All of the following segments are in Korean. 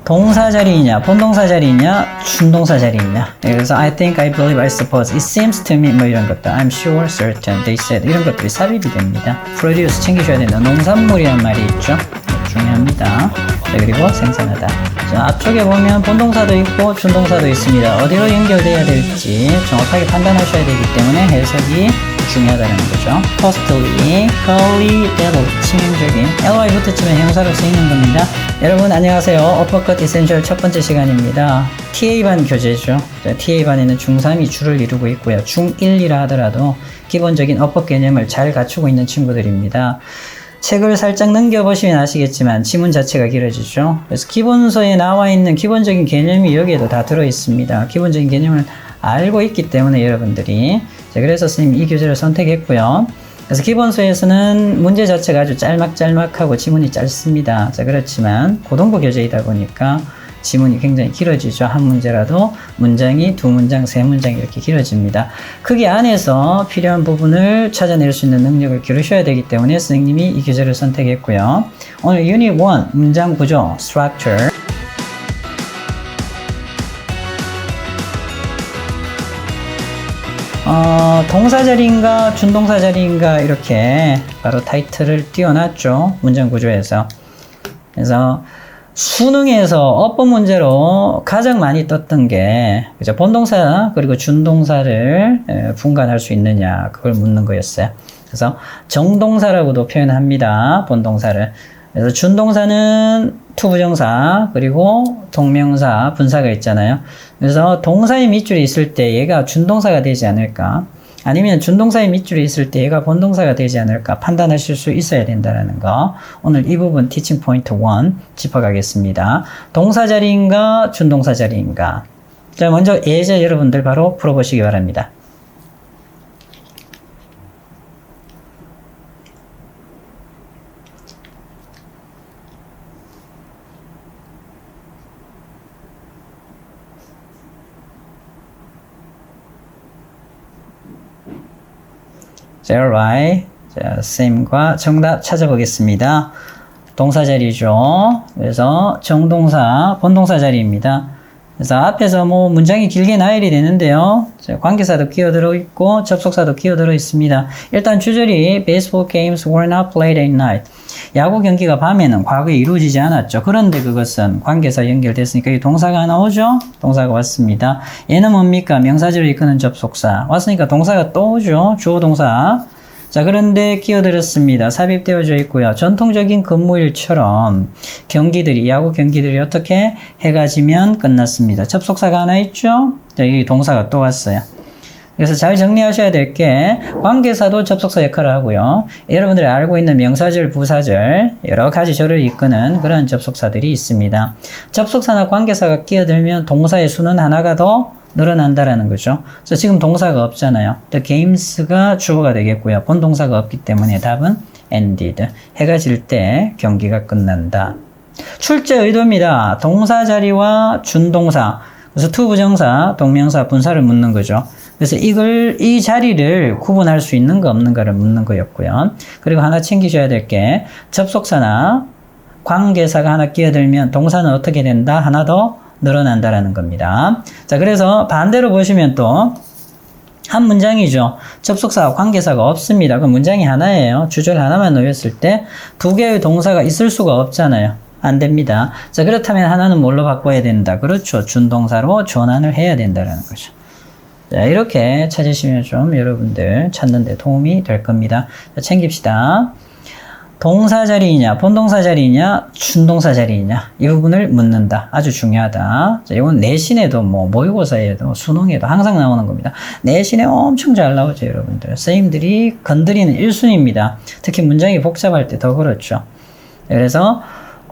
동사 자리이냐, 본동사 자리이냐, 준동사 자리이냐. 그래서 I think, I believe, I suppose, it seems to me 뭐 이런 것들, I'm sure, certain, they said 이런 것들이 삽입이 됩니다. produce 챙기셔야 된다. 농산물이란 말이 있죠. 중요합니다. 자, 그리고 생산하다. 자, 앞쪽에 보면 본동사도 있고 준동사도 있습니다. 어디로 연결돼야 될지 정확하게 판단하셔야 되기 때문에 해석이 중요하다는 거죠. costly, curly, devil, 치명적인 ly 붙으면 형사로 쓰이는 겁니다. 여러분 안녕하세요. 어퍼컷 이센셜 첫 번째 시간입니다. TA반 교재죠. TA반에는 중3이 주를 이루고 있고요. 중1이라 하더라도 기본적인 어법 개념을 잘 갖추고 있는 친구들입니다. 책을 살짝 넘겨보시면 아시겠지만 지문 자체가 길어지죠. 그래서 기본서에 나와 있는 기본적인 개념이 여기에도 다 들어있습니다. 기본적인 개념을 알고 있기 때문에 여러분들이 그래서 선생님이 이 교재를 선택했고요. 그래서 기본서에서는 문제 자체가 아주 짤막짤막하고 지문이 짧습니다. 자, 그렇지만 고등부 교재이다 보니까 지문이 굉장히 길어지죠. 한 문제라도 문장이 두 문장, 세 문장 이렇게 길어집니다. 크기 안에서 필요한 부분을 찾아낼 수 있는 능력을 기르셔야 되기 때문에 선생님이 이 교재를 선택했고요. 오늘 유닛 1 문장 구조 structure 동사 자리인가 준동사 자리인가 이렇게 바로 타이틀을 띄워놨죠. 문장 구조에서. 그래서 수능에서 어법 문제로 가장 많이 떴던 게 그죠? 본동사 그리고 준동사를 분간할 수 있느냐 그걸 묻는 거였어요. 그래서 정동사라고도 표현합니다. 본동사를. 그래서 준동사는 투부정사 그리고 동명사 분사가 있잖아요. 그래서 동사의 밑줄이 있을 때 얘가 준동사가 되지 않을까, 아니면 준동사의 밑줄이 있을 때 얘가 본동사가 되지 않을까 판단하실 수 있어야 된다는 거. 오늘 이 부분 티칭 포인트 1 짚어가겠습니다. 동사 자리인가 준동사 자리인가. 자, 먼저 예제 여러분들 바로 풀어보시기 바랍니다. 자, right. 자, 쌤과 정답 찾아보겠습니다. 동사 자리죠. 그래서 정동사, 본동사 자리입니다. 그래서 앞에서 뭐 문장이 길게 나열이 되는데요. 자, 관계사도 끼어들어 있고 접속사도 끼어들어 있습니다. 일단 주절이 baseball games were not played at night. 야구 경기가 밤에는 과거에 이루어지지 않았죠. 그런데 그것은 관계사 연결됐으니까 이 동사가 하나 오죠. 동사가 왔습니다. 얘는 뭡니까? 명사절을 이끄는 접속사. 왔으니까 동사가 또 오죠. 주어 동사. 자, 그런데 끼어들었습니다. 삽입되어져 있고요. 전통적인 근무일처럼 경기들이, 야구 경기들이 어떻게 해가 지면 끝났습니다. 접속사가 하나 있죠. 자, 이 동사가 또 왔어요. 그래서 잘 정리하셔야 될 게 관계사도 접속사 역할을 하고요. 여러분들이 알고 있는 명사절, 부사절 여러 가지 절을 이끄는 그런 접속사들이 있습니다. 접속사나 관계사가 끼어들면 동사의 수는 하나가 더 늘어난다라는 거죠. 그래서 지금 동사가 없잖아요. The games가 주어가 되겠고요. 본동사가 없기 때문에 답은 ended. 해가 질 때 경기가 끝난다. 출제 의도입니다. 동사 자리와 준동사. 그래서 투부정사, 동명사, 분사를 묻는 거죠. 그래서 이 자리를 구분할 수 있는가 없는가를 묻는 거였고요. 그리고 하나 챙기셔야 될 게 접속사나 관계사가 하나 끼어들면 동사는 어떻게 된다? 하나 더 늘어난다라는 겁니다. 자, 그래서 반대로 보시면 또 한 문장이죠. 접속사와 관계사가 없습니다. 그럼 문장이 하나예요. 주절 하나만 놓였을 때 두 개의 동사가 있을 수가 없잖아요. 안 됩니다. 자, 그렇다면 하나는 뭘로 바꿔야 된다? 그렇죠. 준동사로 전환을 해야 된다는 거죠. 자, 이렇게 찾으시면 좀 여러분들 찾는 데 도움이 될 겁니다. 자, 챙깁시다. 동사 자리이냐, 본동사 자리이냐, 준동사 자리이냐 이 부분을 묻는다. 아주 중요하다. 자, 이건 내신에도 모의고사에도 수능에도 항상 나오는 겁니다. 내신에 엄청 잘 나오죠, 여러분들. 선생님들이 건드리는 1순위입니다. 특히 문장이 복잡할 때 더 그렇죠. 그래서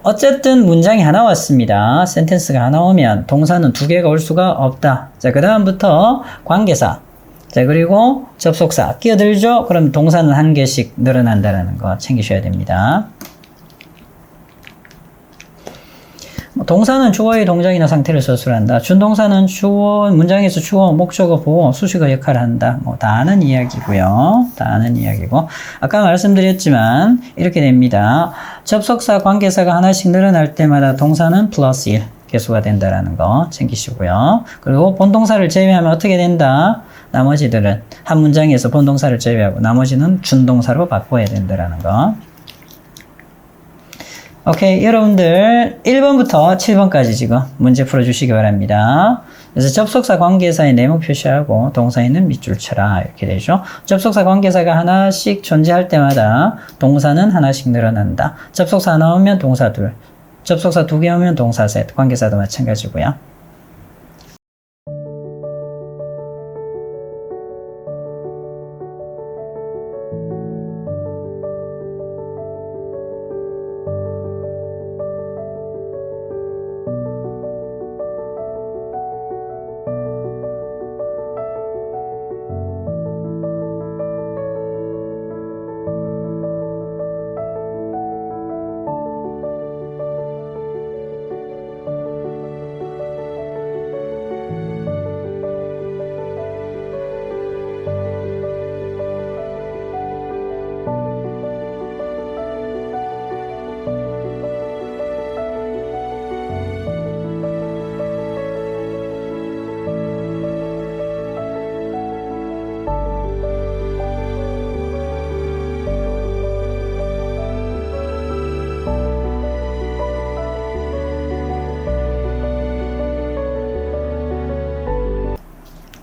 어쨌든 문장이 하나 왔습니다. 센텐스가 하나 오면 동사는 두 개가 올 수가 없다. 자, 그 다음부터 관계사. 자, 그리고 접속사 끼어들죠? 그럼 동사는 한 개씩 늘어난다는 거 챙기셔야 됩니다. 동사는 주어의 동작이나 상태를 서술한다. 준동사는 주어, 문장에서 주어, 목적어, 보어, 수식어 역할을 한다. 뭐 다 아는 이야기고요. 다 아는 이야기고. 아까 말씀드렸지만 이렇게 됩니다. 접속사, 관계사가 하나씩 늘어날 때마다 동사는 플러스 1. 개수가 된다라는 거 챙기시고요. 그리고 본동사를 제외하면 어떻게 된다? 나머지들은 한 문장에서 본동사를 제외하고 나머지는 준동사로 바꿔야 된다라는 거. 오케이, 여러분들 1번부터 7번까지 지금 문제 풀어주시기 바랍니다. 그래서 접속사 관계사의 네모 표시하고 동사에는 밑줄 쳐라 이렇게 되죠. 접속사 관계사가 하나씩 존재할 때마다 동사는 하나씩 늘어난다. 접속사 하나 오면 동사 둘, 접속사 2개 오면 동사 셋, 관계사도 마찬가지고요.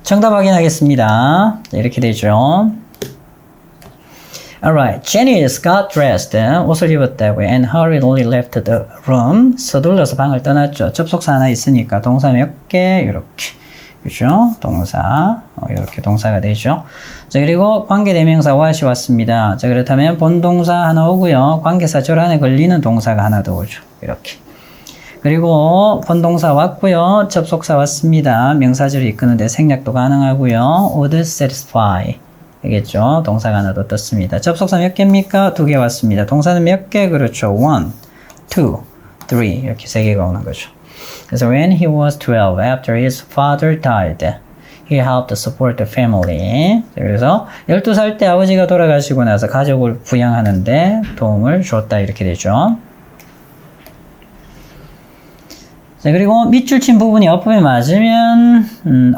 정답 확인하겠습니다. 이렇게 되죠. Alright, Janice got dressed. 옷을 입었다고요. And hurriedly left the room. 서둘러서 방을 떠났죠. 접속사 하나 있으니까 동사 몇 개? 이렇게. 그죠? 동사. 이렇게 동사가 되죠. 자, 그리고 관계대명사 what이 왔습니다. 자, 그렇다면 본동사 하나 오고요. 관계사 절 안에 걸리는 동사가 하나 더 오죠. 이렇게. 그리고 본동사 왔고요. 접속사 왔습니다. 명사절을 이끄는데 생략도 가능하고요. would satisfy 되겠죠. 동사가 하나 더 떴습니다. 접속사 몇 개입니까? 2개 왔습니다. 동사는 몇 개? 그렇죠. 1, 2, 3 이렇게 3개가 오는 거죠. 그래서 when he was 12, after his father died, he helped support the family. 그래서 12살 때 아버지가 돌아가시고 나서 가족을 부양하는데 도움을 줬다 이렇게 되죠. 자, 그리고 밑줄 친 부분이 어법에 맞으면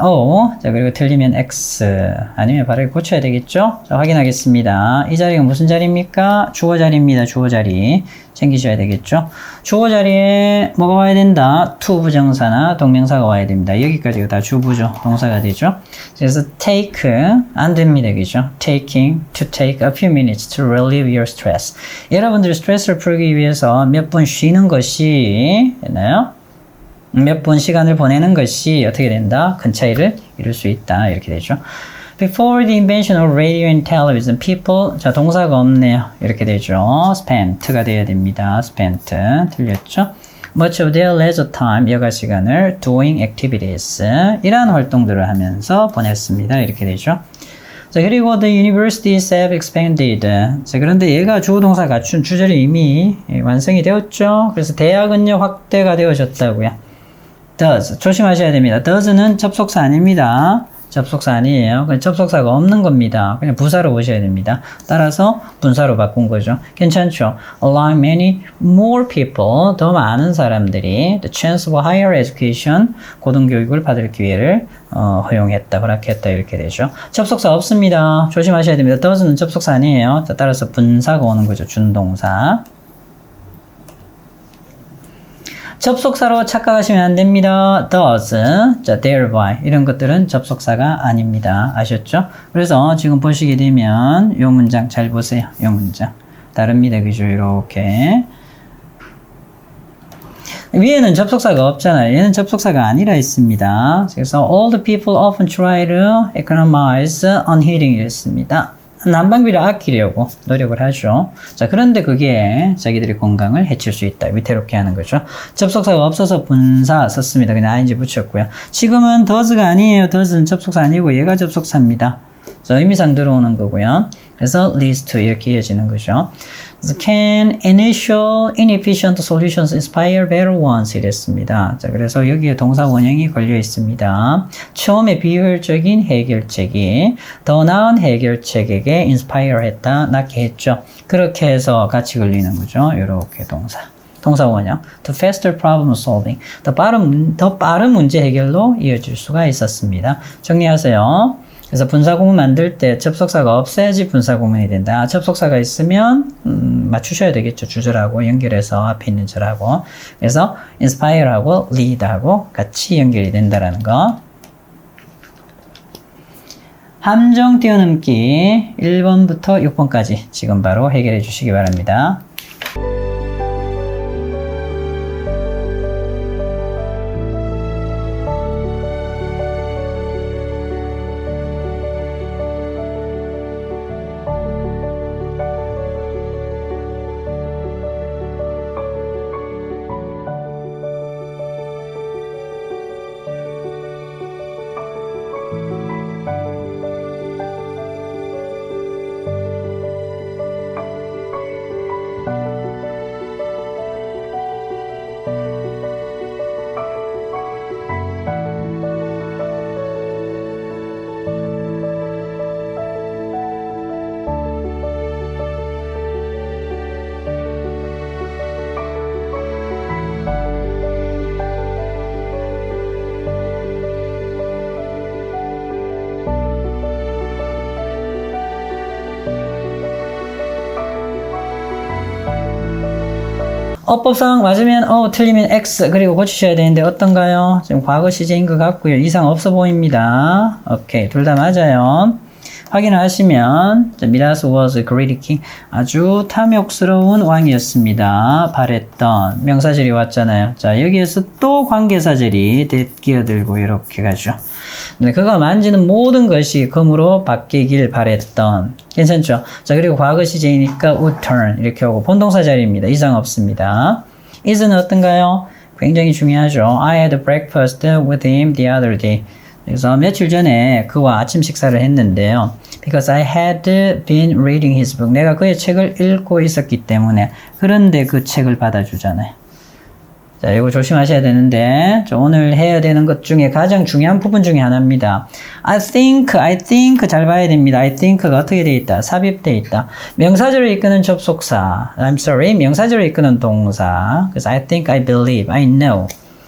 O, 자, 그리고 틀리면 X, 아니면 발음을 고쳐야 되겠죠? 자, 확인하겠습니다. 이 자리가 무슨 자리입니까? 주어 자리입니다. 주어 자리 챙기셔야 되겠죠? 주어 자리에 뭐가 와야 된다? to 부정사나 동명사가 와야 됩니다. 여기까지가 다 주부죠. 동사가 되죠. 그래서 take, 안 됩니다. 그죠? taking, to take a few minutes to relieve your stress. 여러분들이 스트레스를 풀기 위해서 몇 분 쉬는 것이 되나요? 몇 분 시간을 보내는 것이 어떻게 된다? 큰 차이를 이룰 수 있다. 이렇게 되죠. Before the invention of radio and television, people, 자, 동사가 없네요. 이렇게 되죠. spent가 돼야 됩니다. spent. 틀렸죠? Much of their leisure time, 여가 시간을 doing activities, 이러한 활동들을 하면서 보냈습니다. 이렇게 되죠. 자, 그리고 the universities have expanded. 자, 그런데 얘가 주어 동사 갖춘 주절이 이미 완성이 되었죠. 그래서 대학은요, 확대가 되어졌다고요. does. 조심하셔야 됩니다. does는 접속사 아닙니다. 접속사 아니에요. 그냥 접속사가 없는 겁니다. 그냥 부사로 보셔야 됩니다. 따라서 분사로 바꾼 거죠. 괜찮죠? Allow many more people, 더 많은 사람들이 the chance of higher education, 고등교육을 받을 기회를 허용했다, 허락했다 이렇게 되죠. 접속사 없습니다. 조심하셔야 됩니다. does는 접속사 아니에요. 자, 따라서 분사가 오는 거죠. 준동사. 접속사로 착각하시면 안 됩니다. does, 자, thereby 이런 것들은 접속사가 아닙니다. 아셨죠? 그래서 지금 보시게 되면 이 문장 잘 보세요. 이 문장 다릅니다. 그죠? 이렇게 위에는 접속사가 없잖아요. 얘는 접속사가 아니라 있습니다. 그래서 all the people often try to economize on heating 이랬습니다. 난방비를 아끼려고 노력을 하죠. 자, 그런데 그게 자기들의 건강을 해칠 수 있다. 위태롭게 하는 거죠. 접속사가 없어서 분사 썼습니다. 그냥 ing 붙였고요. 지금은 does가 아니에요. does는 접속사 아니고 얘가 접속사입니다. 그래서 의미상 들어오는 거고요. 그래서 leads to 이렇게 이어지는 거죠. 그래서 can initial inefficient solutions inspire better ones 이랬습니다. 자, 그래서 여기에 동사 원형이 걸려 있습니다. 처음에 비효율적인 해결책이 더 나은 해결책에게 inspire 했다, 낳게 했죠. 그렇게 해서 같이 걸리는 거죠. 이렇게 동사. 동사 원형. To faster problem solving. 더 빠른 문제 해결로 이어질 수가 있었습니다. 정리하세요. 그래서 분사구문 만들 때 접속사가 없어야지 분사구문이 된다. 접속사가 있으면 맞추셔야 되겠죠. 주절하고 연결해서 앞에 있는 절하고. 그래서 inspire하고 lead하고 같이 연결이 된다라는 거. 함정 띄어넣기 1번부터 6번까지 지금 바로 해결해 주시기 바랍니다. 어법상 맞으면 O, 틀리면 X, 그리고 고치셔야 되는데 어떤가요? 지금 과거 시제인 것 같고요. 이상 없어 보입니다. 오케이, 둘 다 맞아요. 확인을 하시면 미라스 was great king, 아주 탐욕스러운 왕이었습니다. 바랬던 명사절이 왔잖아요. 자, 여기에서 또 관계사절이 끼어들고 이렇게 가죠. 네, 그가 만지는 모든 것이 금으로 바뀌길 바랬던. 괜찮죠? 자, 그리고 과거 시제이니까 would turn 이렇게 오고 본동사 자리입니다. 이상 없습니다. is는 어떤가요? 굉장히 중요하죠. I had breakfast with him the other day. 그래서 며칠 전에 그와 아침 식사를 했는데요. Because I had been reading his book. 내가 그의 책을 읽고 있었기 때문에. 그런데 그 책을 받아주잖아요. 자, 이거 조심하셔야 되는데, 오늘 해야 되는 것 중에 가장 중요한 부분 중에 하나입니다. I think 잘 봐야 됩니다. I think가 어떻게 돼 있다? 삽입돼 있다. 명사절을 이끄는 접속사. I'm sorry. 명사절을 이끄는 동사. 그래서 I think, I believe, I know.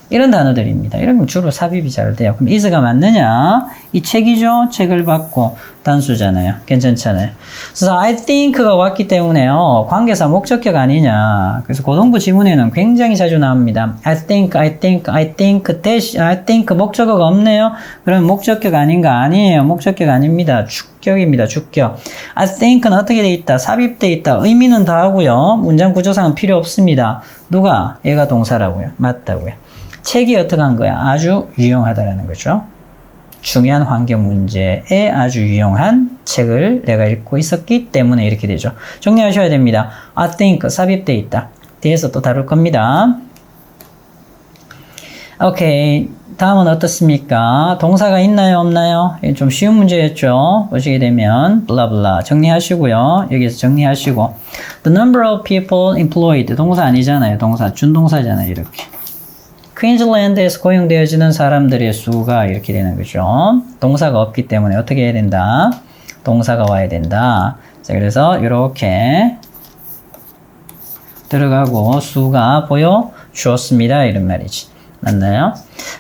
이런 단어들입니다. 이러면 주로 삽입이 잘 돼요. 그럼 is가 맞느냐? 이 책이죠? 책을 받고 단수잖아요. 괜찮잖아요. 그래서 I think가 왔기 때문에요. 관계사 목적격 아니냐. 그래서 고등부 지문에는 굉장히 자주 나옵니다. I think 대신 I think 목적어가 없네요. 그럼 목적격 아닌가? 아니에요. 목적격 아닙니다. 주격입니다. 주격. I think는 어떻게 돼 있다? 삽입돼 있다. 의미는 다 하고요. 문장 구조상은 필요 없습니다. 누가? 얘가 동사라고요. 맞다고요. 책이 어떻게 한 거야? 아주 유용하다라는 거죠. 중요한 환경 문제에 아주 유용한 책을 내가 읽고 있었기 때문에 이렇게 되죠. 정리하셔야 됩니다. I think 삽입돼 있다. 뒤에서 또 다룰 겁니다. 오케이. 다음은 어떻습니까? 동사가 있나요? 없나요? 좀 쉬운 문제였죠. 보시게 되면 블라블라 정리하시고요. 여기서 정리하시고 The number of people employed 동사 아니잖아요. 동사 준동사잖아요. 이렇게. 퀸즐랜드에서 고용되어지는 사람들의 수가 이렇게 되는 거죠. 동사가 없기 때문에 어떻게 해야 된다? 동사가 와야 된다. 자, 그래서 이렇게 들어가고 수가 보여주었습니다. 이런 말이지. 맞나요?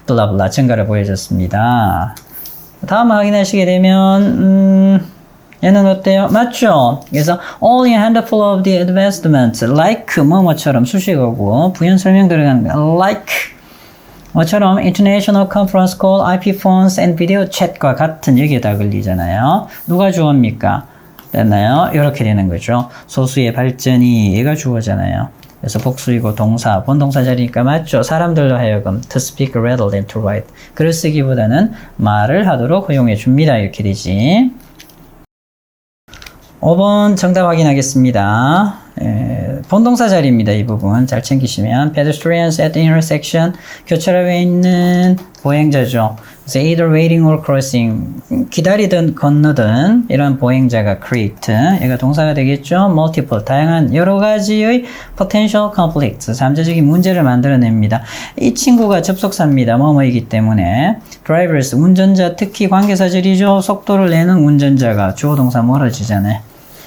블라블라 증가를 보여줬습니다. 다음 확인하시게 되면 얘는 어때요? 맞죠? 그래서 only a handful of the advancements like 뭐뭐처럼 수식어고 부연 설명 들어가는 거 like 뭐처럼 International Conference Call, IP Phones and Video Chat과 같은 여기에다 걸리잖아요. 누가 주어입니까? 됐나요? 이렇게 되는 거죠. 소수의 발전이 얘가 주어잖아요. 그래서 복수이고 동사, 본동사 자리니까 맞죠? 사람들로 하여금 to speak rather than to write. 글을 쓰기보다는 말을 하도록 허용해 줍니다. 이렇게 되지. 5번 정답 확인하겠습니다. 본동사 자리입니다. 이 부분 잘 챙기시면 pedestrians at the intersection 교차로에 있는 보행자죠. 그래서 either waiting or crossing 기다리든 건너든 이런 보행자가 create 얘가 동사가 되겠죠. multiple 다양한 여러 가지의 potential conflicts 잠재적인 문제를 만들어냅니다. 이 친구가 접속사입니다. 뭐뭐이기 때문에 drivers 운전자 특히 관계사절이죠. 속도를 내는 운전자가 주어 동사 멀어지잖아요.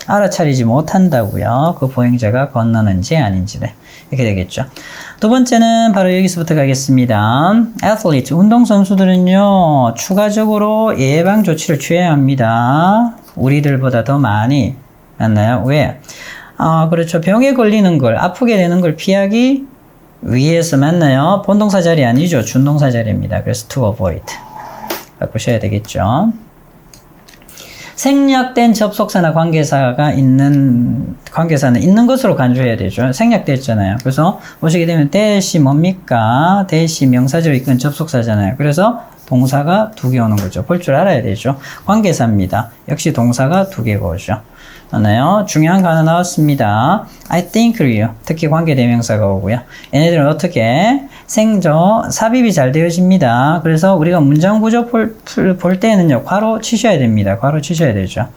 알아차리지 못한다고요. 그 보행자가 건너는지 아닌지를. 이렇게 되겠죠. 두 번째는 바로 여기서부터 가겠습니다. athlete, 운동선수들은요, 추가적으로 예방 조치를 취해야 합니다. 우리들보다 더 많이. 맞나요? 왜? 그렇죠. 병에 걸리는 걸, 아프게 되는 걸 피하기 위해서 맞나요? 본동사 자리 아니죠. 준동사 자리입니다. 그래서 to avoid. 바꾸셔야 되겠죠. 생략된 접속사나 관계사는 있는 것으로 간주해야 되죠. 생략됐잖아요. 그래서 보시게 되면 대시 뭡니까? 대시 명사절 이끈 접속사잖아요. 그래서 동사가 두 개 오는 거죠. 볼 줄 알아야 되죠. 관계사입니다. 역시 동사가 두 개가 오죠. 하나요? 중요한 거 하나 나왔습니다. I think요. 특히 관계대명사가 오고요. 얘네들은 어떻게? 삽입이 잘 되어집니다. 그래서 우리가 문장 구조 볼 때는요, 괄호 치셔야 됩니다. 괄호 치셔야 되죠.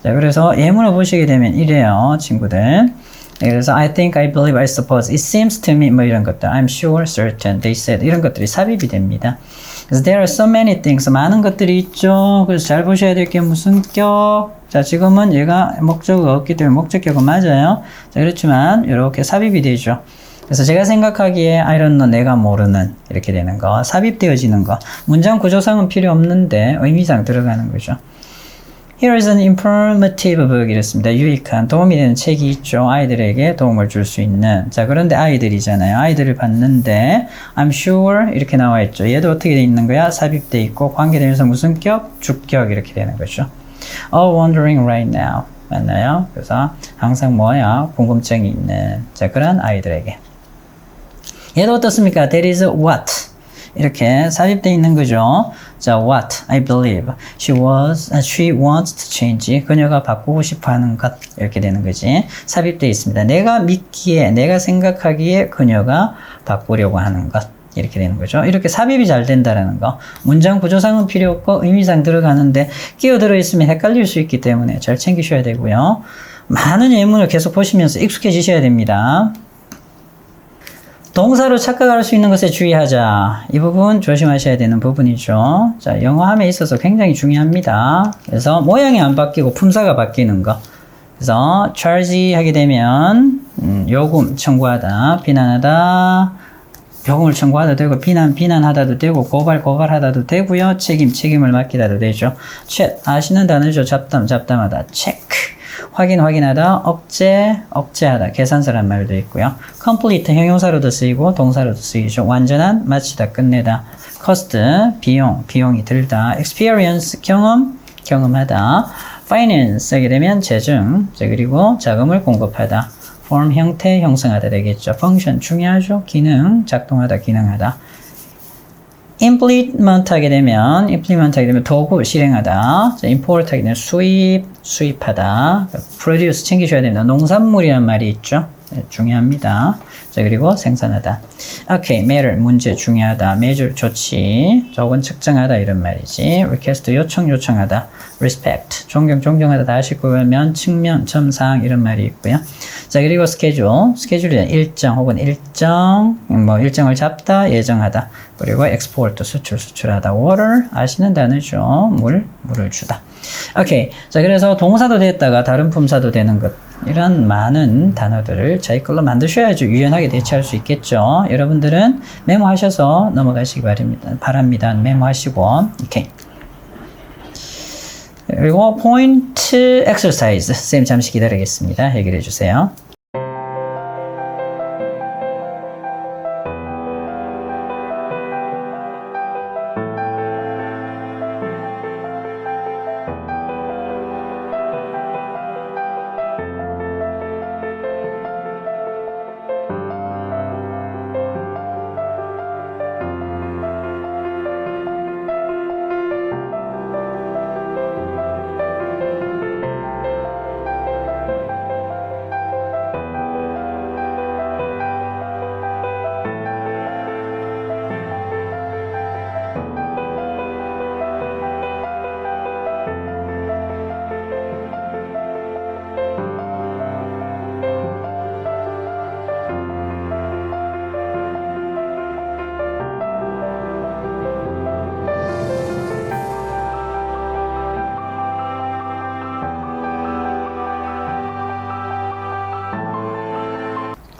자, 그래서 예문을 보시게 되면 이래요, 친구들. 그래서 I think, I believe, I suppose, it seems to me, 뭐 이런 것들, I'm sure, certain, they said, 이런 것들이 삽입이 됩니다. 그래서 there are so many things, 많은 것들이 있죠. 그래서 잘 보셔야 될 게 무슨 격? 자, 지금은 얘가 목적어가 없기 때문에 목적격은 맞아요. 자, 그렇지만 이렇게 삽입이 되죠. 그래서 제가 생각하기에 I don't know, 내가 모르는 이렇게 되는 거, 삽입되어지는 거. 문장 구조상은 필요 없는데 의미상 들어가는 거죠. Here is an informative book 이랬습니다. 유익한 도움이 되는 책이 있죠. 아이들에게 도움을 줄 수 있는. 자, 그런데 아이들이잖아요. 아이들을 봤는데 I'm sure 이렇게 나와 있죠. 얘도 어떻게 돼 있는 거야? 삽입돼 있고 관계되면서 무슨 격? 주격 이렇게 되는 거죠. All wondering right now. 맞나요? 그래서 항상 뭐야? 궁금증이 있는 자, 그런 아이들에게. 얘도 어떻습니까? That is what. 이렇게 삽입되어 있는 거죠. 자, what? I believe. She wants to change. 그녀가 바꾸고 싶어 하는 것. 이렇게 되는 거지. 삽입되어 있습니다. 내가 믿기에, 내가 생각하기에 그녀가 바꾸려고 하는 것. 이렇게 되는 거죠. 이렇게 삽입이 잘 된다라는 거. 문장 구조상은 필요 없고 의미상 들어가는데 끼어들어 있으면 헷갈릴 수 있기 때문에 잘 챙기셔야 되고요. 많은 예문을 계속 보시면서 익숙해지셔야 됩니다. 동사로 착각할 수 있는 것에 주의하자. 이 부분 조심하셔야 되는 부분이죠. 자, 영어함에 있어서 굉장히 중요합니다. 그래서 모양이 안 바뀌고 품사가 바뀌는 거. 그래서 charge 하게 되면 요금 청구하다, 비난하다, 요금을 청구하다 되고 비난하다도 되고 고발하다도 되고요. 책임을 맡기다도 되죠. chat 아시는 단어죠. 잡담하다. check 확인하다, 억제하다, 계산서란 말도 있고요. complete 형용사로도 쓰이고 동사로도 쓰이죠. 완전한, 마치다, 끝내다. cost 비용이 들다. experience 경험하다. finance 하게 되면 재정, 그리고 자금을 공급하다. form 형태 형성하다 되겠죠. function 중요하죠. 기능 작동하다, 기능하다. implement 하게 되면 도구 실행하다. 자, import 하게 되면 수입하다. produce 챙기셔야 됩니다. 농산물이란 말이 있죠. 네, 중요합니다. 자, 그리고 생산하다. 오케이, matter 문제 중요하다. measure 조치, 조건 측정하다 이런 말이지. request 요청하다. respect 존경하다. 다시 보면 측면, 첨상 이런 말이 있고요. 자, 그리고 스케줄은 일정 혹은 일정을 잡다, 예정하다. 그리고 export 수출하다. water 아시는 단어죠. 물을 주다. 오케이. 자, 그래서 동사도 됐다가 다른 품사도 되는 것. 이런 많은 단어들을 저희 걸로 만드셔야죠. 유연하게 대체할 수 있겠죠. 여러분들은 메모하셔서 넘어가시기 바랍니다. 메모하시고. 오케이. 그리고 포인트 엑서사이즈. 쌤 잠시 기다리겠습니다. 해결해 주세요.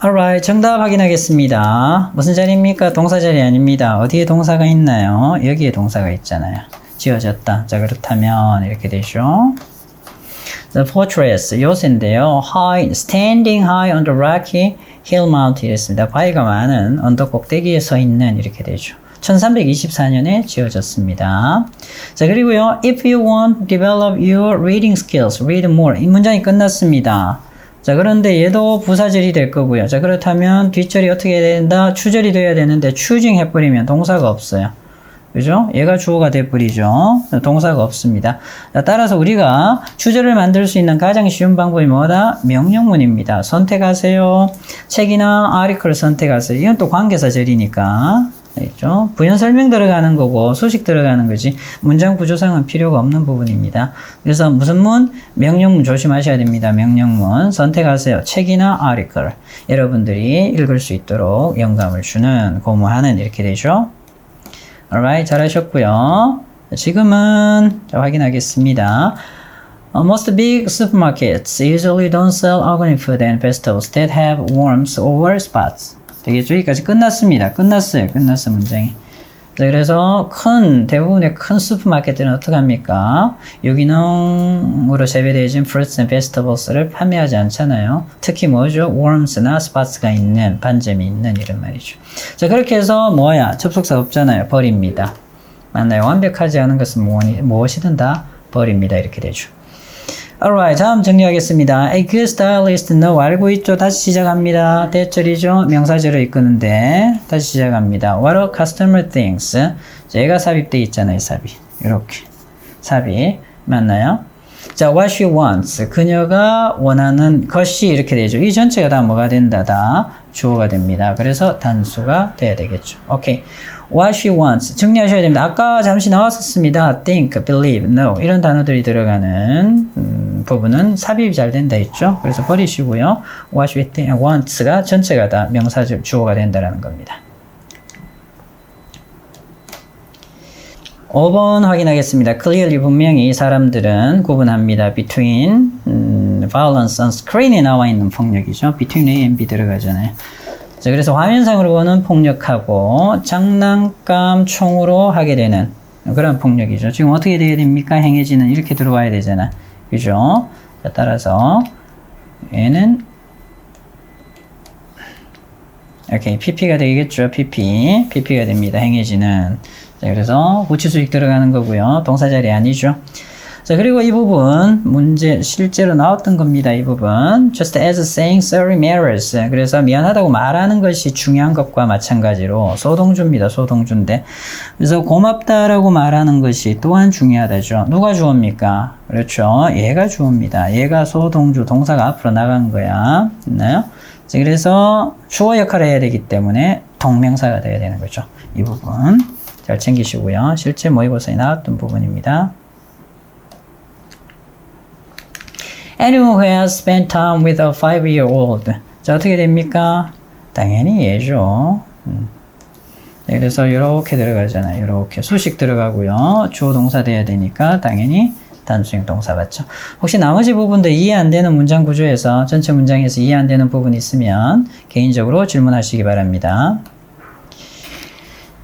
Alright, 정답 확인하겠습니다. 무슨 자리입니까? 동사 자리 아닙니다. 어디에 동사가 있나요? 여기에 동사가 있잖아요. 지어졌다. 자, 그렇다면 이렇게 되죠. The fortress, 요새인데요. Standing high on the rocky hill mountain 이랬습니다. 바위가 많은 언덕 꼭대기에 서 있는 이렇게 되죠. 1324년에 지어졌습니다. 자, 그리고요. If you want to develop your reading skills, read more. 이 문장이 끝났습니다. 자, 그런데 얘도 부사절이 될 거고요. 자, 그렇다면 뒷절이 어떻게 해야 된다? 추절이 돼야 되는데 choosing 해버리면 동사가 없어요. 그죠? 얘가 주어가 돼버리죠. 동사가 없습니다. 자, 따라서 우리가 추절을 만들 수 있는 가장 쉬운 방법이 뭐다? 명령문입니다. 선택하세요. 책이나 article을 선택하세요. 이건 또 관계사절이니까. 알겠죠? 부연 설명 들어가는 거고 수식 들어가는 거지 문장 구조상은 필요가 없는 부분입니다. 그래서 무슨 문? 명령문 조심하셔야 됩니다. 명령문 선택하세요. 책이나 article 여러분들이 읽을 수 있도록 영감을 주는 고무하는 이렇게 되죠. Alright, 잘하셨고요. 지금은 확인하겠습니다. Most big supermarkets usually don't sell organic food and vegetables that have worms or spots. 되겠죠? 여기까지 끝났습니다. 끝났어요. 끝났어, 문장이. 자, 그래서 대부분의 큰 슈퍼마켓들은 어떡합니까? 유기농으로 재배되어진 fruits and vegetables를 판매하지 않잖아요. 특히 뭐죠? worms나 spots가 있는, 반점이 있는 이런 말이죠. 자, 그렇게 해서 접속사 없잖아요. 버립니다. 맞나요? 완벽하지 않은 것은 무엇이든 다 버립니다. 이렇게 되죠. Alright, 다음 정리하겠습니다. A good stylist know 알고 있죠? 다시 시작합니다. 대절이죠? 명사절을 이끄는데 다시 시작합니다. What a customer thinks. 자, 얘가 삽입되어 있잖아요. 삽입. 이렇게 삽입 맞나요? 자, what she wants. 그녀가 원하는 것이 이렇게 되죠. 이 전체가 다 뭐가 된다? 다 주어가 됩니다. 그래서 단수가 돼야 되겠죠. 오케이. What she wants. 정리하셔야 됩니다. 아까 잠시 나왔었습니다. think, believe, know. 이런 단어들이 들어가는 부분은 삽입이 잘 된다 했죠. 그래서 버리시고요. What she wants가 전체가 다 명사절 주어가 된다는 겁니다. 5번 확인하겠습니다. Clearly 분명히 사람들은 구분합니다. Between violence on screen에 나와 있는 폭력이죠. Between A and B 들어가잖아요. 자, 그래서 화면상으로 보는 폭력하고 장난감 총으로 하게 되는 그런 폭력이죠. 지금 어떻게 돼야 됩니까? 행해지는 이렇게 들어와야 되잖아. 그죠? 자, 따라서 얘는 오케이, PP가 되겠죠. PP가 됩니다. 행해지는. 자, 그래서 부치수직 들어가는 거고요. 동사자리 아니죠. 자, 그리고 이 부분 문제 실제로 나왔던 겁니다. 이 부분 just as saying sorry matters. 그래서 미안하다고 말하는 것이 중요한 것과 마찬가지로 소동주입니다. 소동주인데 그래서 고맙다라고 말하는 것이 또한 중요하다죠. 누가 주어입니까? 그렇죠. 얘가 주어입니다. 얘가 소동주 동사가 앞으로 나간 거야. 있나요? 자, 그래서 주어 역할을 해야 되기 때문에 동명사가 돼야 되는 거죠. 이 부분 잘 챙기시고요. 실제 모의고사에 나왔던 부분입니다. Anyone who has spent time with a 5-year-old. 자, 어떻게 됩니까? 당연히 얘죠. 네, 그래서 이렇게 들어가잖아요. 이렇게 수식 들어가고요. 주어 동사 돼야 되니까 당연히 단수형 동사 맞죠? 혹시 나머지 부분도 이해 안 되는 문장 구조에서 전체 문장에서 이해 안 되는 부분이 있으면 개인적으로 질문하시기 바랍니다.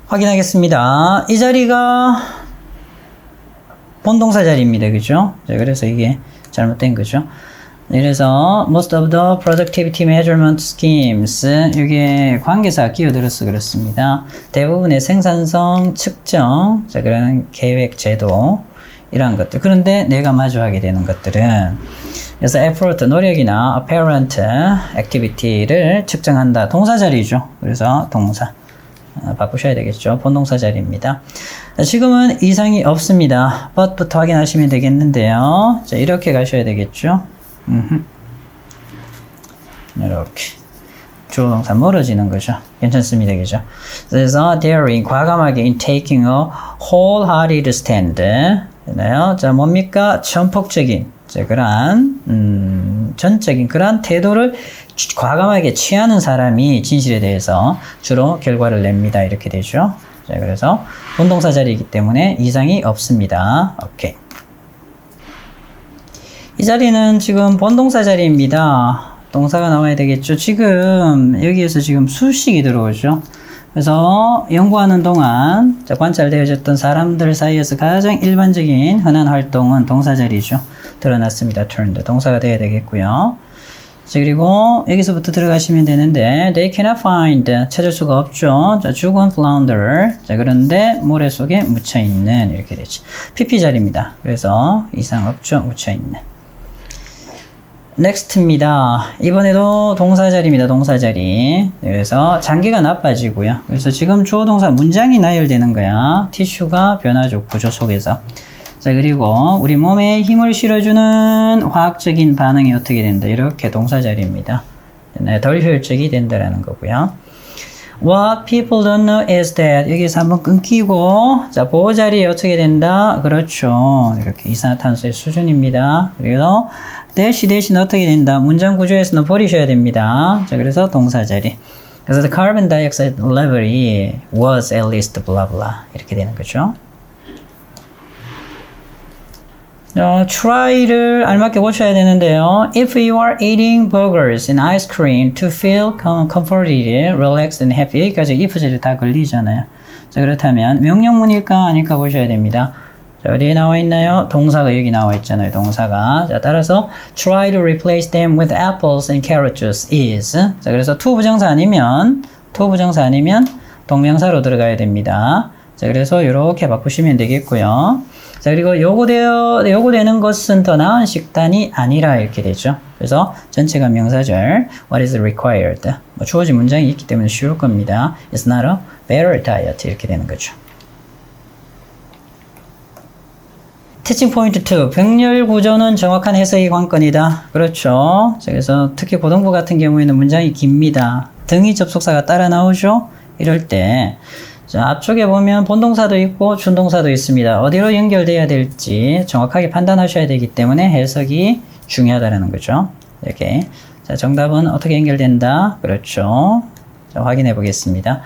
확인하겠습니다. 이 자리가 본동사 자리입니다. 그죠? 자, 그래서 이게 잘못된 거죠. 그래서 most of the productivity measurement schemes 이게 관계사 끼어들어서 그렇습니다. 대부분의 생산성 측정, 자, 그런 계획 제도 이러한 것들. 그런데 내가 마주하게 되는 것들은 그래서 effort 노력이나 apparent activity를 측정한다. 동사 자리죠. 그래서 동사 바꾸셔야 되겠죠. 본동사 자리입니다. 자, 지금은 이상이 없습니다. but부터 확인하시면 되겠는데요. 자, 이렇게 가셔야 되겠죠. 이렇게 주어 동사 멀어지는 거죠. 괜찮습니다. 그죠? 그래서 daring 과감하게 in taking a wholehearted stand. 되나요? 자, 뭡니까? 전폭적인 그러한 전적인 그러한 태도를 과감하게 취하는 사람이 진실에 대해서 주로 결과를 냅니다. 이렇게 되죠. 자, 그래서 본동사 자리이기 때문에 이상이 없습니다. 오케이. 이 자리는 지금 본동사 자리입니다. 동사가 나와야 되겠죠. 지금 여기에서 지금 수식이 들어오죠. 그래서 연구하는 동안 관찰되어졌던 사람들 사이에서 가장 일반적인 흔한 활동은 동사 자리죠. 드러났습니다. turned. 동사가 돼야 되겠고요. 자, 그리고 여기서부터 들어가시면 되는데 they cannot find. 찾을 수가 없죠. 자, 죽은 flounder. 자, 그런데 모래 속에 묻혀있는 이렇게 되죠. PP 자리입니다. 그래서 이상 없죠. 묻혀있는. next입니다. 이번에도 동사 자리입니다. 동사 자리. 그래서 장기가 나빠지고요. 그래서 지금 주어 동사 문장이 나열되는 거야. 티슈가 변화적 구조 속에서. 자, 그리고 우리 몸에 힘을 실어주는 화학적인 반응이 어떻게 된다. 이렇게 동사 자리입니다. 덜 효율적이 된다라는 거고요. What people don't know is that. 여기서 한번 끊기고, 자, 보호 자리에 어떻게 된다? 그렇죠. 이렇게 이산화탄소의 수준입니다. 그래서 대시 대신 어떻게 된다? 문장 구조에서는 버리셔야 됩니다. 자, 그래서 동사 자리. 그래서 the carbon dioxide level이 was at least blah blah 이렇게 되는 거죠. try를 알맞게 고쳐야 되는데요. If you are eating burgers and ice cream to feel comforted, relaxed and happy. 여기까지 if 자리 다 걸리잖아요. 자, 그렇다면 명령문일까 아닐까 보셔야 됩니다. 자, 어디에 나와 있나요? 동사가 여기 나와 있잖아요. 동사가. 자, 따라서 try to replace them with apples and carrot juice is. 자, 그래서 to 부정사 아니면 동명사로 들어가야 됩니다. 자, 그래서 이렇게 바꾸시면 되겠고요. 자, 그리고 요구되는 것은 더 나은 식단이 아니라 이렇게 되죠. 그래서 전체가 명사절 what is required. 뭐 주어진 문장이 있기 때문에 쉬울 겁니다. It's not a better diet 이렇게 되는 거죠. Teaching point 2. 병렬 구조는 정확한 해석이 관건이다. 그렇죠. 자, 그래서 특히 고등부 같은 경우에는 문장이 깁니다. 등위 접속사가 따라 나오죠. 이럴 때 자, 앞쪽에 보면 본동사도 있고 준동사도 있습니다. 어디로 연결돼야 될지 정확하게 판단하셔야 되기 때문에 해석이 중요하다는 거죠. 이렇게. 자, 정답은 어떻게 연결된다? 그렇죠. 자, 확인해 보겠습니다.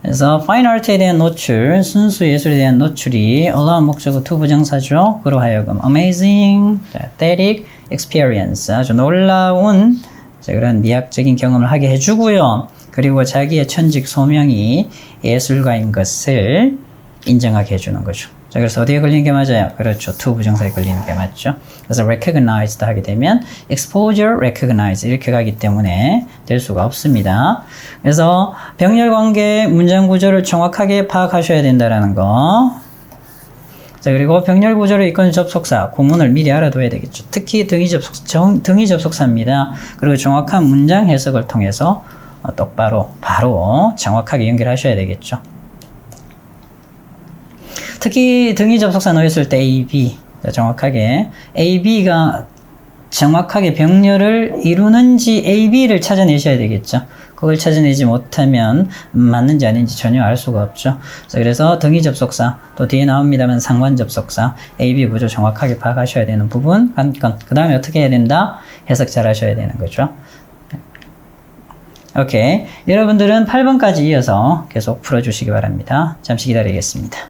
그래서 fine art에 대한 노출, 순수 예술에 대한 노출이 allow 목적어 to 부정사죠. 그로 하여금 amazing, aesthetic experience, 아주 놀라운 그런 미학적인 경험을 하게 해주고요. 그리고 자기의 천직 소명이 예술가인 것을 인정하게 해주는 거죠. 자, 그래서 어디에 걸리는 게 맞아요? 그렇죠. to 부정사에 걸리는 게 맞죠. 그래서 recognized 하게 되면 exposure, recognize 이렇게 가기 때문에 될 수가 없습니다. 그래서 병렬 관계 문장 구조를 정확하게 파악하셔야 된다는 거. 자, 그리고 병렬 구조를 이끄는 접속사, 구문을 미리 알아둬야 되겠죠. 특히 등위 접속사입니다. 그리고 정확한 문장 해석을 통해서 바로 정확하게 연결하셔야 되겠죠. 특히 등위 접속사 넣었을 때 A, B 정확하게 A, B가 정확하게 병렬을 이루는지 A, B를 찾아내셔야 되겠죠. 그걸 찾아내지 못하면 맞는지 아닌지 전혀 알 수가 없죠. 그래서 등위 접속사 또 뒤에 나옵니다만 상관 접속사 A, B 구조 정확하게 파악하셔야 되는 부분 관건. 그 다음에 어떻게 해야 된다? 해석 잘 하셔야 되는 거죠. 오케이. 여러분들은 8번까지 이어서 계속 풀어주시기 바랍니다. 잠시 기다리겠습니다.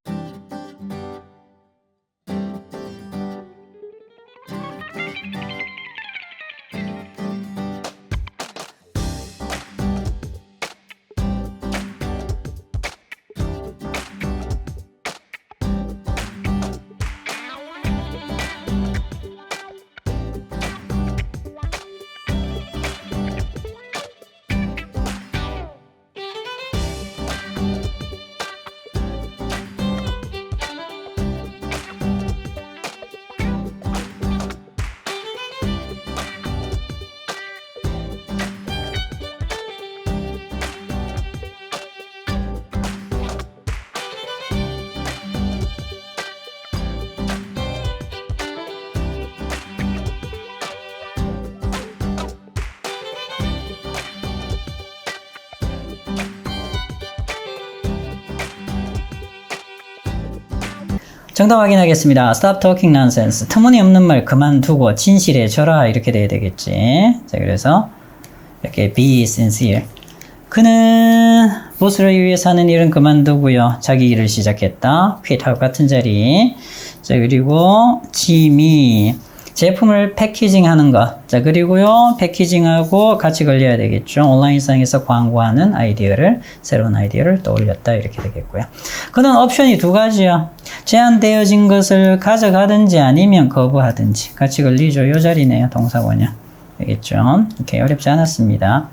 정답 확인하겠습니다. Stop talking nonsense. 터무니없는 말 그만두고 진실해져라 이렇게 돼야 되겠지. 자, 그래서 이렇게 be sincere. 그는 보스를 위해서 하는 일은 그만두고요. 자기 일을 시작했다. quit하고 같은 자리. 자, 그리고 짐이 제품을 패키징하는 것. 자, 그리고요, 패키징하고 같이 걸려야 되겠죠. 온라인상에서 광고하는 아이디어를, 새로운 아이디어를 떠올렸다. 이렇게 되겠고요. 그는 옵션이 두 가지요. 제한되어진 것을 가져가든지 아니면 거부하든지. 같이 걸리죠. 요 자리네요. 동사원형. 되겠죠. 이렇게 어렵지 않았습니다.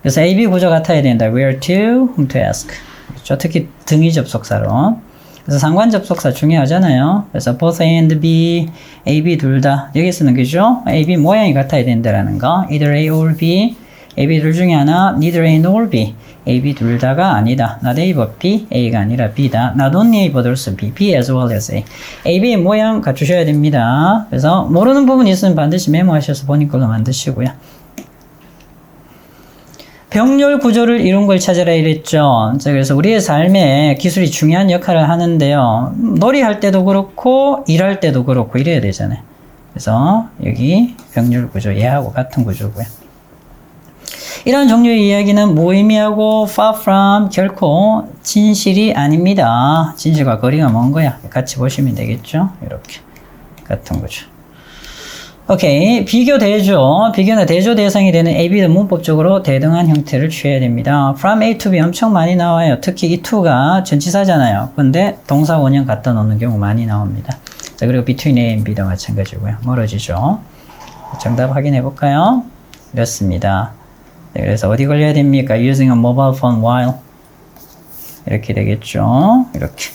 그래서 A-B 구조 같아야 된다. Where to, whom to ask. 그렇죠? 특히 등위 접속사로. 그래서 상관 접속사 중요하잖아요. 그래서 both A and B, A, B 둘 다 여기 쓰는 거죠. A, B 모양이 같아야 된다라는 거. Either A or B, A, B 둘 중에 하나. Neither A nor B, A, B 둘 다가 아니다. Not A but B, A가 아니라 B다. Not only A but also B, B as well as A. A, B 모양 갖추셔야 됩니다. 그래서 모르는 부분이 있으면 반드시 메모하셔서 본인 걸로 만드시고요. 병렬 구조를 이룬 걸 찾아라 이랬죠. 자, 그래서 우리의 삶에 기술이 중요한 역할을 하는데요. 놀이할 때도 그렇고 일할 때도 그렇고 이래야 되잖아요. 그래서 여기 병렬 구조 얘하고 같은 구조고요. 이런 종류의 이야기는 무의미하고 far from 결코 진실이 아닙니다. 진실과 거리가 먼 거야. 같이 보시면 되겠죠. 이렇게 같은 구조. 오케이. 비교 대조. 비교나 대조 대상이 되는 A-B도 문법적으로 대등한 형태를 취해야 됩니다. From A to B 엄청 많이 나와요. 특히 이 to가 전치사잖아요. 근데 동사 원형 갖다 놓는 경우 많이 나옵니다. 자, 그리고 between A and B도 마찬가지고요. 멀어지죠. 정답 확인해 볼까요? 이렇습니다. 네, 그래서 어디 걸려야 됩니까? Using a mobile phone while. 이렇게 되겠죠. 이렇게.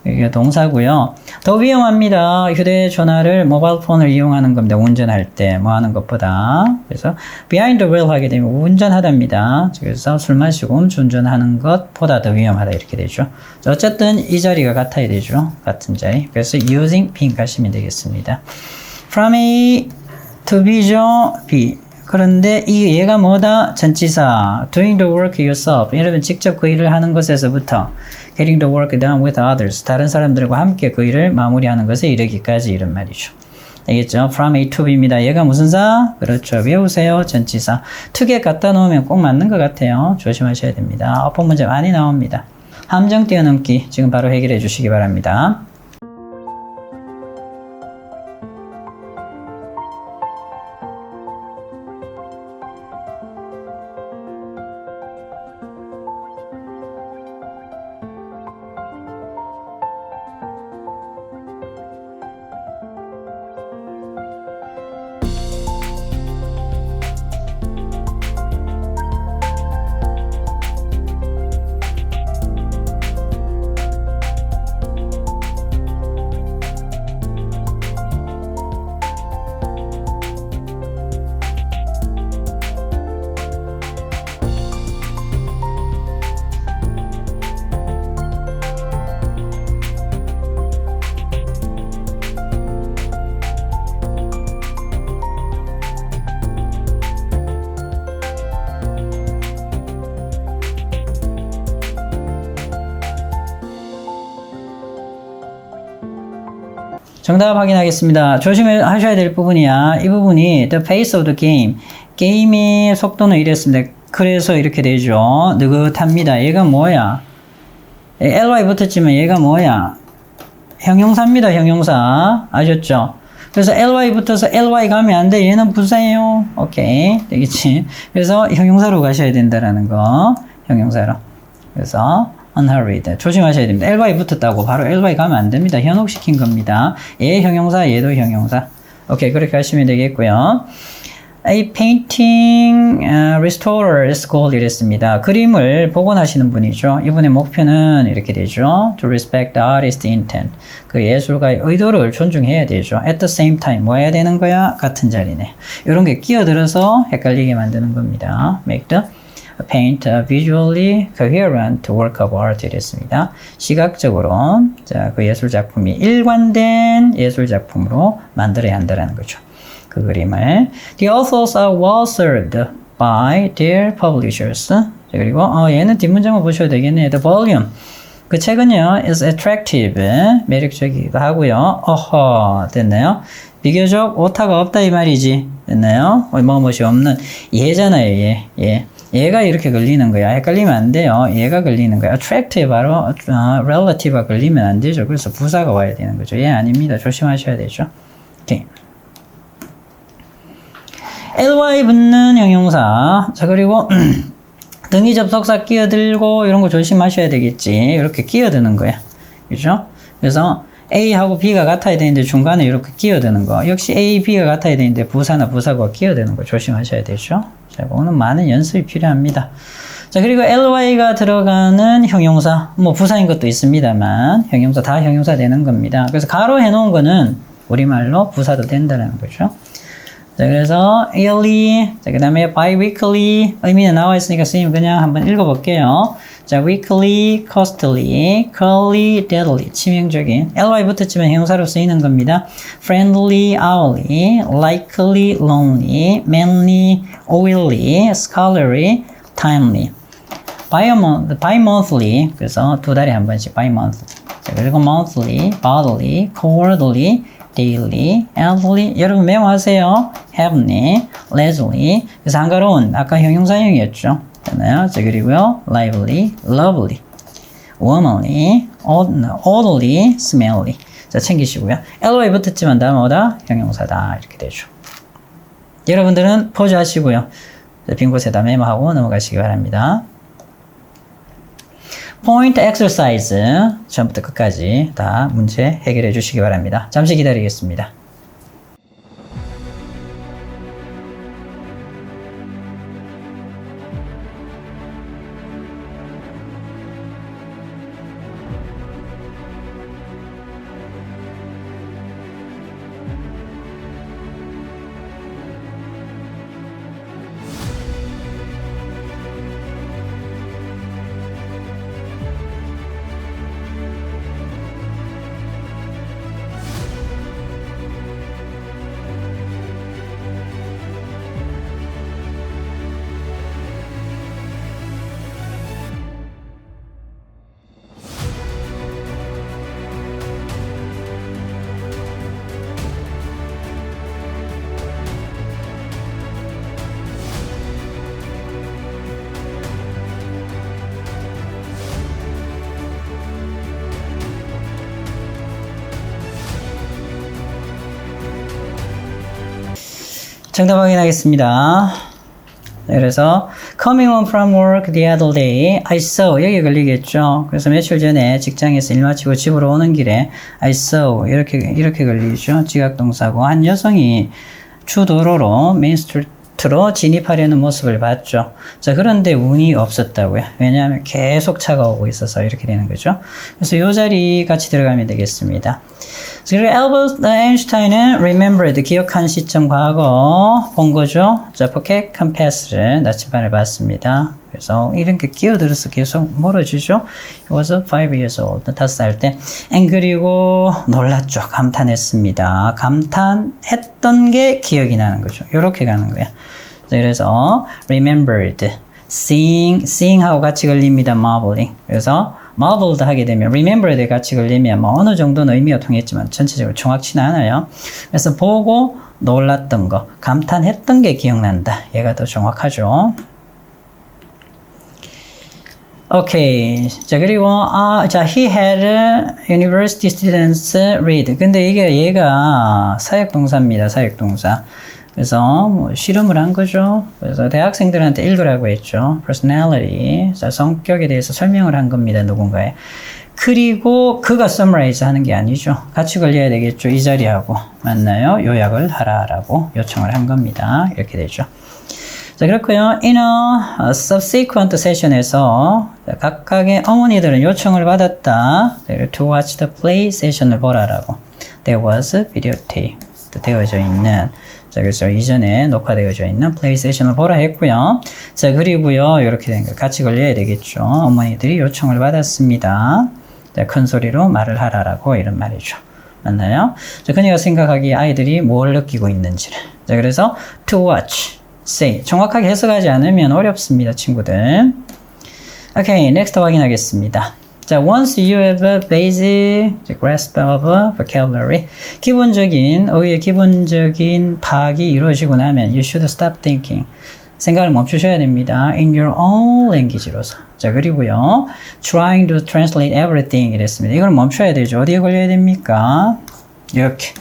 이게 동사고요. 더 위험합니다. 휴대전화를 모바일 폰을 이용하는 겁니다. 운전할 때 뭐 하는 것보다. 그래서 behind the wheel 하게 되면 운전하답니다. 그래서 술 마시고 음주운전하는 것보다 더 위험하다 이렇게 되죠. 어쨌든 이 자리가 같아야 되죠. 같은 자리. 그래서 using being 가시면 되겠습니다. From A to B죠. B. 그런데 이 얘가 뭐다? 전치사. doing the work yourself. 여러분 직접 그 일을 하는 것에서부터 getting the work done with others. 다른 사람들과 함께 그 일을 마무리하는 것에 이르기까지 이런 말이죠. 알겠죠? from A to B입니다. 얘가 무슨 사? 그렇죠. 외우세요. 전치사. to get 갖다 놓으면 꼭 맞는 것 같아요. 조심하셔야 됩니다. 어법 문제 많이 나옵니다. 함정 뛰어넘기 지금 바로 해결해 주시기 바랍니다. 정답 확인하겠습니다. 조심하셔야 될 부분이야. 이 부분이 the pace of the game. 게임의 속도는 이랬습니다. 그래서 이렇게 되죠. 느긋합니다. 얘가 뭐야? ly 붙었지만 얘가 뭐야? 형용사입니다. 형용사. 아셨죠? 그래서 ly 붙어서 ly 가면 안 돼. 얘는 부사예요. 오케이. 되겠지? 그래서 형용사로 가셔야 된다라는 거. 형용사로. 그래서 unhurried. 조심하셔야 됩니다. ly 붙었다고 바로 ly 가면 안 됩니다. 현혹시킨 겁니다. 얘 형용사, 얘도 형용사. 오케이, 그렇게 하시면 되겠고요. A painting restorer is goal 이랬습니다. 그림을 복원하시는 분이죠. 이분의 목표는 이렇게 되죠. To respect the artist's intent. 그 예술가의 의도를 존중해야 되죠. At the same time. 뭐 해야 되는 거야? 같은 자리네. 이런 게 끼어들어서 헷갈리게 만드는 겁니다. Make the paint a visually coherent work of art 이랬습니다. 시각적으로 자, 그 예술 작품이 일관된 예술 작품으로 만들어야 한다는 거죠. 그 그림을 The authors are well served by their publishers. 그리고 얘는 뒷문장을 보셔도 되겠네요. The volume 그 책은요 is attractive 매력적이기도 하고요. 어허 됐나요? 비교적 오타가 없다 이 말이지. 됐나요? 뭐뭐이 없는 얘잖아요. 얘가 이렇게 걸리는 거야. 헷갈리면 안 돼요. 얘가 걸리는 거야. attract에 바로 relative가 걸리면 안 되죠. 그래서 부사가 와야 되는 거죠. 얘 아닙니다. 조심하셔야 되죠. 오케이. ly 붙는 형용사. 자, 그리고 등위 접속사 끼어들고 이런 거 조심하셔야 되겠지. 이렇게 끼어드는 거야. 그죠? 그래서 A하고 B가 같아야 되는데 중간에 이렇게 끼어드는 거. 역시 A, B가 같아야 되는데 부사나 부사가 끼어드는 거 조심하셔야 되죠. 자, 이거는 많은 연습이 필요합니다. 자, 그리고 ly가 들어가는 형용사. 뭐 부사인 것도 있습니다만 형용사 다 형용사 되는 겁니다. 그래서 가로 해놓은 거는 우리말로 부사도 된다는 거죠. 자, 그래서 yearly, 자, 그 다음에 bi-weekly, 의미는 나와 있으니까 선생님 그냥 한번 읽어볼게요. 자, weekly, costly, curly, deadly, 치명적인. ly 붙었지만 형용사로 쓰이는 겁니다. friendly, hourly, likely, lonely, manly, oily, scholarly, timely. bi-monthly, 그래서 두 달에 한 번씩 bi-monthly. 자, 그리고 monthly, bodily, quarterly, daily, elderly, 여러분 메모하세요. heavenly, leisurely, 그래서 한가로운, 아까 형용사형이었죠. 자, 그리고요, lively, lovely, womanly, orderly, smelly. 자, 챙기시고요. ly 붙었지만 다음 뭐다? 형용사다. 이렇게 되죠. 여러분들은 포즈 하시고요. 빈 곳에다 메모하고 넘어가시기 바랍니다. 포인트 엑서사이즈 처음부터 끝까지 다 문제 해결해 주시기 바랍니다. 잠시 기다리겠습니다. 정답 확인하겠습니다. 그래서 coming home from work the other day I saw 여기 걸리겠죠. 그래서 며칠 전에 직장에서 일 마치고 집으로 오는 길에 I saw 이렇게 걸리죠. 지각동사고 한 여성이 주도로로 메인스트리트로 진입하려는 모습을 봤죠. 자, 그런데 운이 없었다고요. 왜냐하면 계속 차가 오고 있어서 이렇게 되는 거죠. 그래서 이 자리 같이 들어가면 되겠습니다. 그리고 엘버트 아인슈타인은 remembered, 기억한 시점 과거 본 거죠. 자, 포켓 컴패스를 나침반을 봤습니다. 그래서 이런 게 끼어들어서 계속 멀어지죠. He was 5 years old, 5살 때. 그리고 놀랐죠. 감탄했습니다. 감탄했던 게 기억이 나는 거죠. 이렇게 가는 거야. 자, 그래서 remembered, seeing하고 같이 걸립니다. marveling. 그래서 marveled 하게 되면 remembered 같이 걸리면 뭐 어느 정도는 의미가 통했지만 전체적으로 정확치는 않아요. 그래서 보고 놀랐던 거, 감탄했던 게 기억난다. 얘가 더 정확하죠. 오케이. 자, 그리고 자, he had university students read. 근데 이게 얘가 사역동사입니다. 사역동사. 그래서 뭐 실험을 한 거죠. 그래서 대학생들한테 읽으라고 했죠. personality, 자, 성격에 대해서 설명을 한 겁니다. 누군가에. 그리고 그가 summarize 하는 게 아니죠. 같이 걸려야 되겠죠. 이 자리하고. 맞나요? 요약을 하라라고 요청을 한 겁니다. 이렇게 되죠. 자, 그렇고요. in a subsequent session에서 각각의 어머니들은 요청을 받았다. to watch the play session을 보라라고. There was videotape 되어져 있는, 자, 그래서 이전에 녹화되어져 있는 플레이 세션을 보라 했고요. 자, 그리고요, 이렇게 된 거 같이 걸려야 되겠죠. 어머니들이 요청을 받았습니다. 자, 큰 소리로 말을 하라라고 이런 말이죠. 맞나요? 자, 그녀가 생각하기에 아이들이 뭘 느끼고 있는지를. 자, 그래서 to watch, say. 정확하게 해석하지 않으면 어렵습니다, 친구들. 오케이, next 확인하겠습니다. 자, once you have a basic grasp of vocabulary, 기본적인 어휘의 기본적인 파악이 이루어지고 나면 you should stop thinking. 생각을 멈추셔야 됩니다. in your own language로서. 자, 그리고요, trying to translate everything 이랬습니다. 이걸 멈춰야 되죠. 어디에 걸려야 됩니까? 이렇게.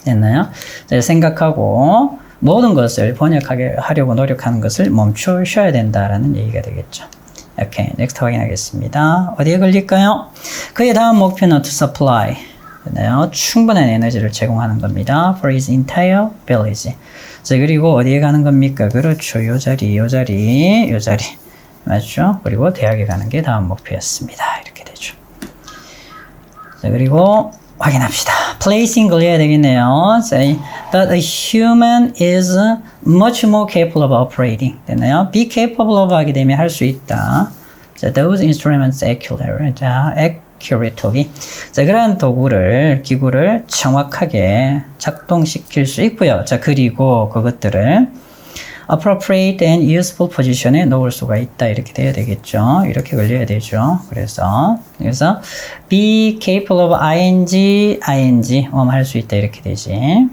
됐나요? 자, 생각하고 모든 것을 번역하게 하려고 노력하는 것을 멈추셔야 된다라는 얘기가 되겠죠. 오케이, 넥스트 확인하겠습니다. 어디에 걸릴까요? 그의 다음 목표는 to supply. 충분한 에너지를 제공하는 겁니다. For his entire village. 자, 그리고 어디에 가는 겁니까? 그렇죠. 요 자리. 맞죠? 그리고 대학에 가는 게 다음 목표였습니다. 이렇게 되죠. 자, 그리고 확인합시다. placing 걸려야 되겠네요. Say that a human is much more capable of operating. 됐나요? be capable of 하게 되면 할 수 있다. 자, those instruments accurately. 자, accurately. 자, 그러한 기구를 정확하게 작동시킬 수 있고요. 자, 그리고 그것들을 appropriate and useful position에 놓을 수가 있다. 이렇게 돼야 되겠죠. 이렇게 걸려야 되죠. 그래서 be capable of ing 할 수 있다. 이렇게 되지.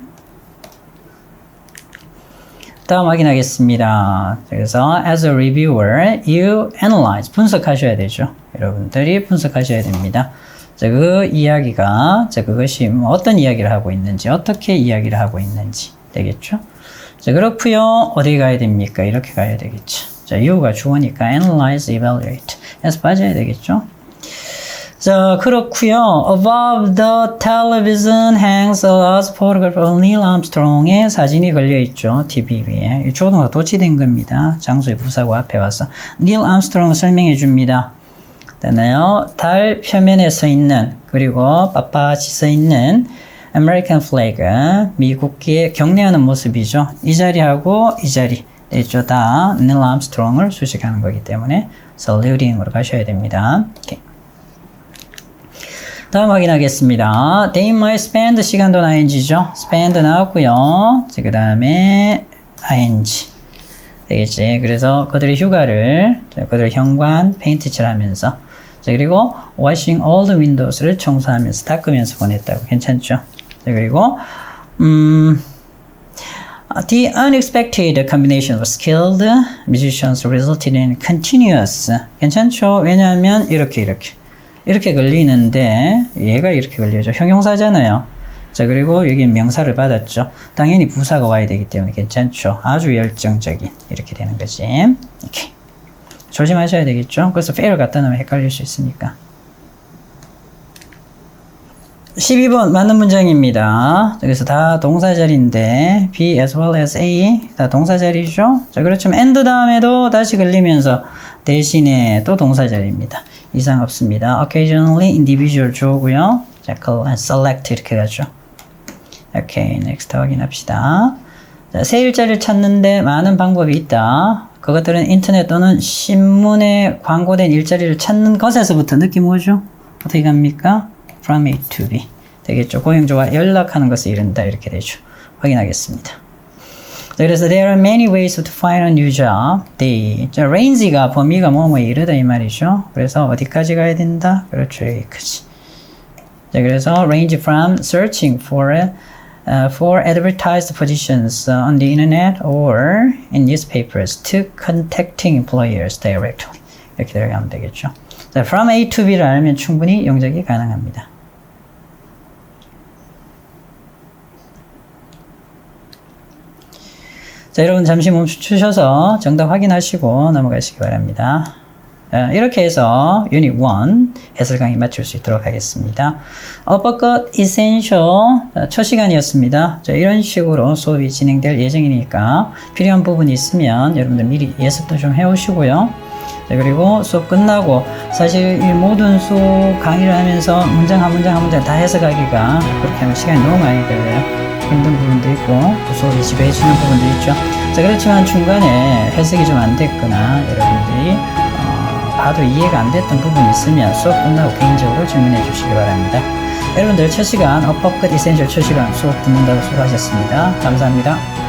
다음 확인하겠습니다. 그래서 as a reviewer, you analyze, 분석하셔야 되죠. 여러분들이 분석하셔야 됩니다. 자, 그 이야기가, 자, 그것이 어떤 이야기를 하고 있는지, 어떻게 이야기를 하고 있는지 되겠죠. 자, 그렇고요. 어디 가야 됩니까? 이렇게 가야 되겠죠. 자, you가 주어니까 analyze, evaluate 에서 빠져야 되겠죠. 자, 그렇고요. Above the television hangs a large photograph of Neil Armstrong의 사진이 걸려있죠. TV 위에. 이 조동사 도치된 겁니다. 장소의 부사고 앞에 와서 Neil Armstrong 설명해 줍니다. 됐나요? 달 표면에 서 있는, 그리고 빳빳이 서 있는 American flag, 미국기에 경례하는 모습이죠. 이 자리하고 이 자리 됐죠. 다 Neil Armstrong을 수식하는 거기 때문에 saluting으로 가셔야 됩니다. 오케이. 다음 확인하겠습니다. They might spend 시간도 ing죠. spend 나왔고요. 그 다음에 ing 되겠지. 그래서 그들의 휴가를 그들의 현관 페인트 칠하면서, 자, 그리고 washing all the windows를 청소하면서 닦으면서 보냈다고. 괜찮죠? 자, 그리고 the unexpected combination of skilled musicians resulted in continuous. 괜찮죠? 왜냐하면 이렇게 걸리는데 얘가 이렇게 걸려죠. 형용사잖아요. 자, 그리고 여기 명사를 받았죠. 당연히 부사가 와야 되기 때문에 괜찮죠. 아주 열정적인 이렇게 되는 거지. 이렇게 조심하셔야 되겠죠. 그래서 fail 갖다 놓으면 헷갈릴 수 있으니까. 12번 맞는 문장입니다. 그래서 다 동사자리인데 be as well as a 다 동사자리죠. 자, 그렇지만 and 다음에도 다시 걸리면서 대신에 또 동사자리입니다. 이상 없습니다. occasionally individual 주어고요. 자, select 이렇게 가죠. 오케이, next 확인합시다. 자, 새 일자리를 찾는데 많은 방법이 있다. 그것들은 인터넷 또는 신문에 광고된 일자리를 찾는 것에서부터 느낌 오죠? 어떻게 갑니까? From A to B 되겠죠. 고용주와 연락하는 것을 이른다. 이렇게 되죠. 확인하겠습니다. 자, 그래서 there are many ways to find a new job. 자, range가 범위가 뭐뭐에 이르다 이 말이죠. 그래서 어디까지 가야 된다? 그렇죠. 여기까지. 자, 그래서 range from searching for advertised positions on the internet or in newspapers to contacting employers directly. 이렇게 들어가면 되겠죠. 자, from A to B를 알면 충분히 영작이 가능합니다. 자, 여러분 잠시 멈추셔서 정답 확인하시고 넘어가시기 바랍니다. 이렇게 해서 유닛 1 해설 강의 마칠 수 있도록 하겠습니다. uppercut essential 첫 시간이었습니다. 자, 이런 식으로 수업이 진행될 예정이니까 필요한 부분이 있으면 여러분들 미리 예습도 좀 해오시고요. 자, 그리고 수업 끝나고 사실 이 모든 수업 강의를 하면서 문장 한 문장 다 해석하기가 그렇게 하면 시간이 너무 많이 걸려요. 힘든 부분도 있고 또 수업이 지배해주는 부분도 있죠. 자, 그렇지만 중간에 해석이 좀 안 됐거나 여러분들이 봐도 이해가 안 됐던 부분이 있으면 수업 끝나고 개인적으로 질문해 주시기 바랍니다. 여러분들 첫 시간 uppercut essential 첫 시간 수업 듣는다고 수고하셨습니다. 감사합니다.